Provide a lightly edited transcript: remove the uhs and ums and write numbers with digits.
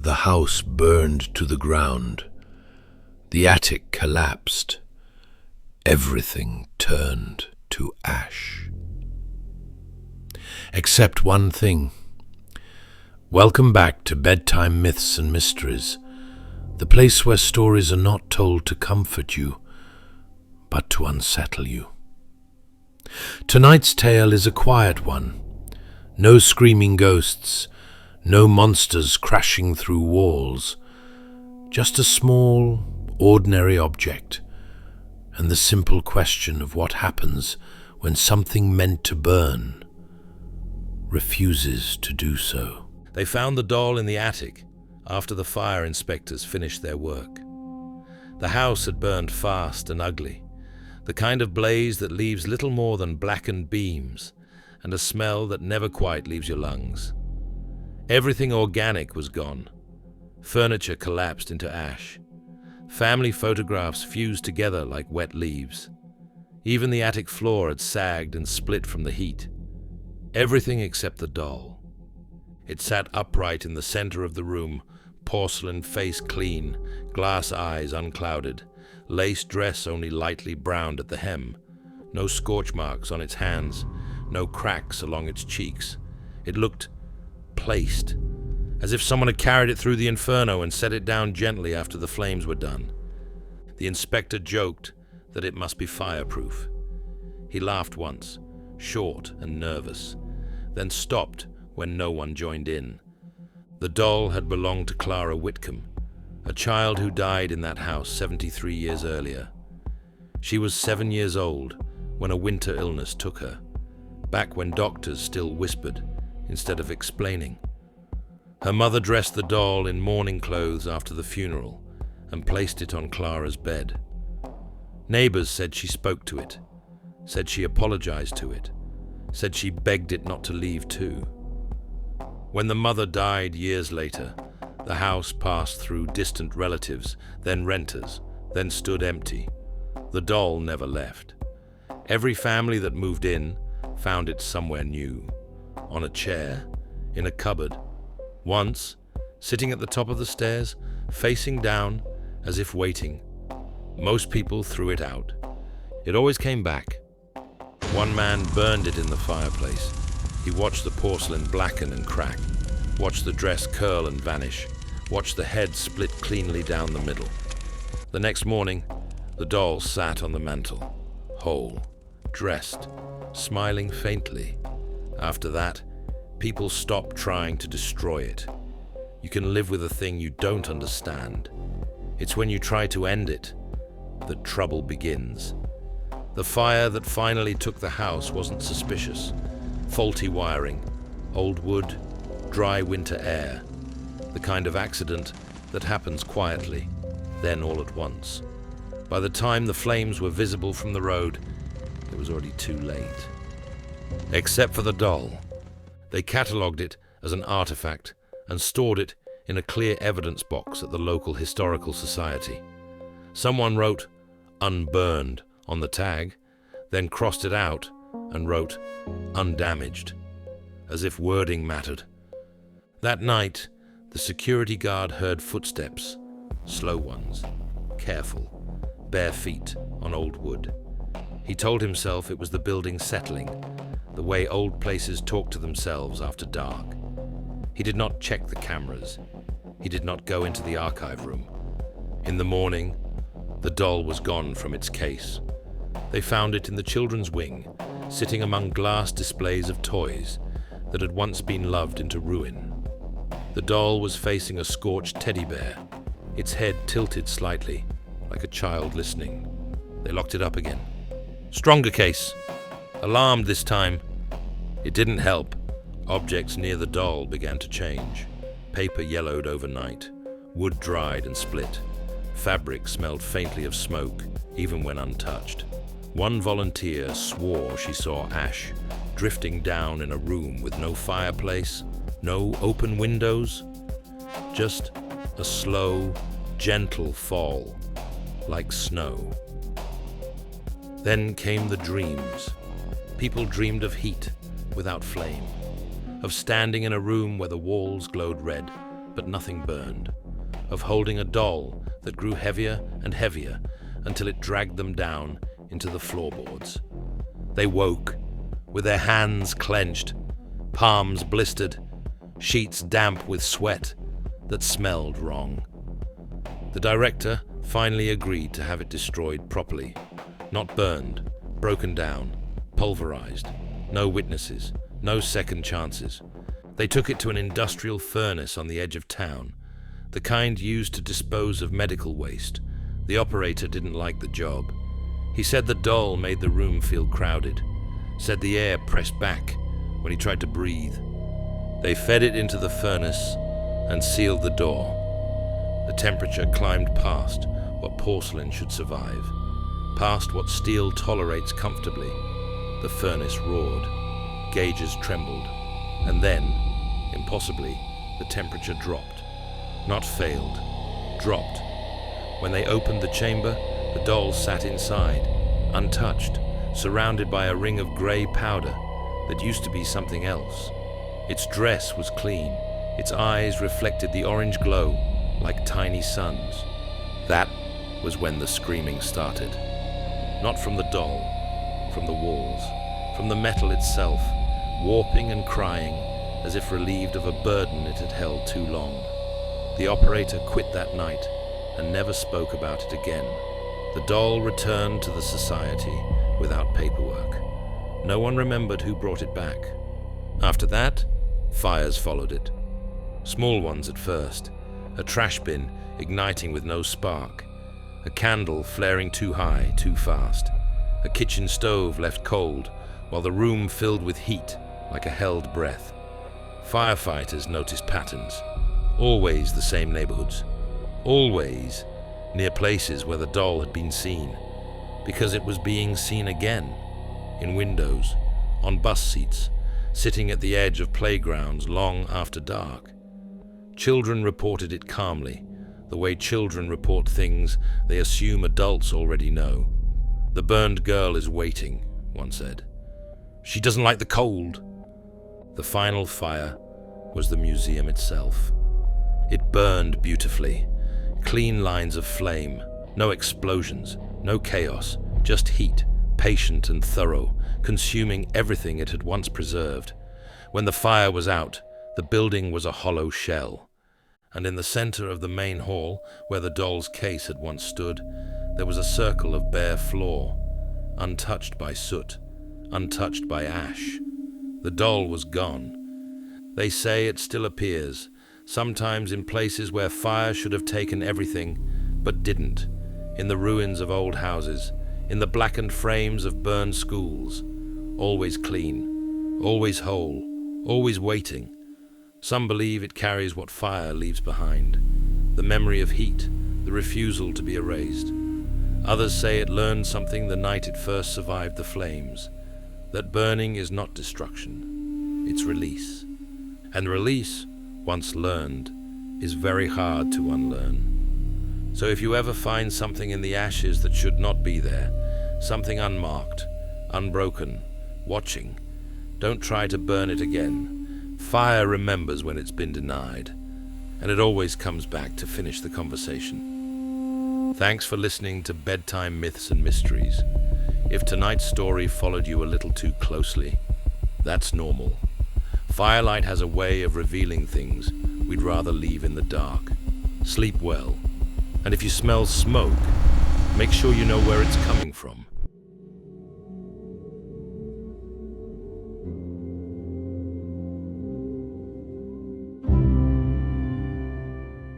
the house burned to the ground. The attic collapsed. Everything turned to ash. Except one thing. Welcome back to Bedtime Myths and Mysteries, the place where stories are not told to comfort you, but to unsettle you. Tonight's tale is a quiet one. No screaming ghosts, no monsters crashing through walls, just a small, ordinary object, and the simple question of what happens when something meant to burn refuses to do so. They found the doll in the attic after the fire inspectors finished their work. The house had burned fast and ugly, the kind of blaze that leaves little more than blackened beams and a smell that never quite leaves your lungs. Everything organic was gone. Furniture collapsed into ash. Family photographs fused together like wet leaves. Even the attic floor had sagged and split from the heat. Everything except the doll. It sat upright in the center of the room, porcelain face clean, glass eyes unclouded, lace dress only lightly browned at the hem, no scorch marks on its hands, no cracks along its cheeks. It looked placed, as if someone had carried it through the inferno and set it down gently after the flames were done. The inspector joked that it must be fireproof. He laughed once, short and nervous, then stopped when no one joined in. The doll had belonged to Clara Whitcomb, a child who died in that house 73 years earlier. She was 7 years old when a winter illness took her, back when doctors still whispered instead of explaining. Her mother dressed the doll in mourning clothes after the funeral and placed it on Clara's bed. Neighbors said she spoke to it, said she apologized to it, said she begged it not to leave too. When the mother died years later, the house passed through distant relatives, then renters, then stood empty. The doll never left. Every family that moved in found it somewhere new, on a chair, in a cupboard, once sitting at the top of the stairs, facing down as if waiting. Most people threw it out. It always came back. One man burned it in the fireplace. He watched the porcelain blacken and crack, watched the dress curl and vanish, watched the head split cleanly down the middle. The next morning, the doll sat on the mantel, whole, dressed, smiling faintly. After that, people stopped trying to destroy it. You can live with a thing you don't understand. It's when you try to end it that trouble begins. The fire that finally took the house wasn't suspicious. Faulty wiring, old wood, dry winter air. The kind of accident that happens quietly, then all at once. By the time the flames were visible from the road, it was already too late. Except for the doll. They catalogued it as an artifact and stored it in a clear evidence box at the local historical society. Someone wrote "unburned" on the tag, then crossed it out and wrote "undamaged," as if wording mattered. That night, the security guard heard footsteps, slow ones, careful, bare feet on old wood. He told himself it was the building settling, the way old places talk to themselves after dark. He did not check the cameras. He did not go into the archive room. In the morning, the doll was gone from its case. They found it in the children's wing, sitting among glass displays of toys that had once been loved into ruin. The doll was facing a scorched teddy bear, its head tilted slightly, like a child listening. They locked it up again. Stronger case. Alarmed this time. It didn't help. Objects near the doll began to change. Paper yellowed overnight. Wood dried and split. Fabric smelled faintly of smoke, even when untouched. One volunteer swore she saw ash drifting down in a room with no fireplace, no open windows, just a slow, gentle fall, like snow. Then came the dreams. People dreamed of heat without flame, of standing in a room where the walls glowed red, but nothing burned, of holding a doll that grew heavier and heavier until it dragged them down into the floorboards. They woke, with their hands clenched, palms blistered, sheets damp with sweat that smelled wrong. The director finally agreed to have it destroyed properly, not burned, broken down, pulverized, no witnesses, no second chances. They took it to an industrial furnace on the edge of town, the kind used to dispose of medical waste. The operator didn't like the job. He said the doll made the room feel crowded, said the air pressed back when he tried to breathe. They fed it into the furnace and sealed the door. The temperature climbed past what porcelain should survive, past what steel tolerates comfortably. The furnace roared, gauges trembled, and then, impossibly, the temperature dropped. Not failed, dropped. When they opened the chamber, the doll sat inside, untouched, surrounded by a ring of grey powder that used to be something else. Its dress was clean, its eyes reflected the orange glow like tiny suns. That was when the screaming started. Not from the doll, from the walls, from the metal itself, warping and crying as if relieved of a burden it had held too long. The operator quit that night and never spoke about it again. The doll returned to the society without paperwork. No one remembered who brought it back. After that, fires followed it. Small ones at first, a trash bin igniting with no spark, a candle flaring too high, too fast, a kitchen stove left cold while the room filled with heat like a held breath. Firefighters noticed patterns, always the same neighborhoods, always near places where the doll had been seen, because it was being seen again, in windows, on bus seats, sitting at the edge of playgrounds long after dark. Children reported it calmly, the way children report things they assume adults already know. "The burned girl is waiting," one said. "She doesn't like the cold." The final fire was the museum itself. It burned beautifully, clean lines of flame, no explosions, no chaos, just heat, patient and thorough, consuming everything it had once preserved. When the fire was out, the building was a hollow shell. And in the center of the main hall, where the doll's case had once stood, there was a circle of bare floor, untouched by soot, untouched by ash. The doll was gone. They say it still appears, sometimes in places where fire should have taken everything, but didn't, in the ruins of old houses, in the blackened frames of burned schools, always clean, always whole, always waiting. Some believe it carries what fire leaves behind, the memory of heat, the refusal to be erased. Others say it learned something the night it first survived the flames, that burning is not destruction, it's release. And release, once learned, is very hard to unlearn. So if you ever find something in the ashes that should not be there, something unmarked, unbroken, watching, don't try to burn it again. Fire remembers when it's been denied, and it always comes back to finish the conversation. Thanks for listening to Bedtime Myths and Mysteries. If tonight's story followed you a little too closely, that's normal. Firelight has a way of revealing things we'd rather leave in the dark. Sleep well, and if you smell smoke, make sure you know where it's coming from.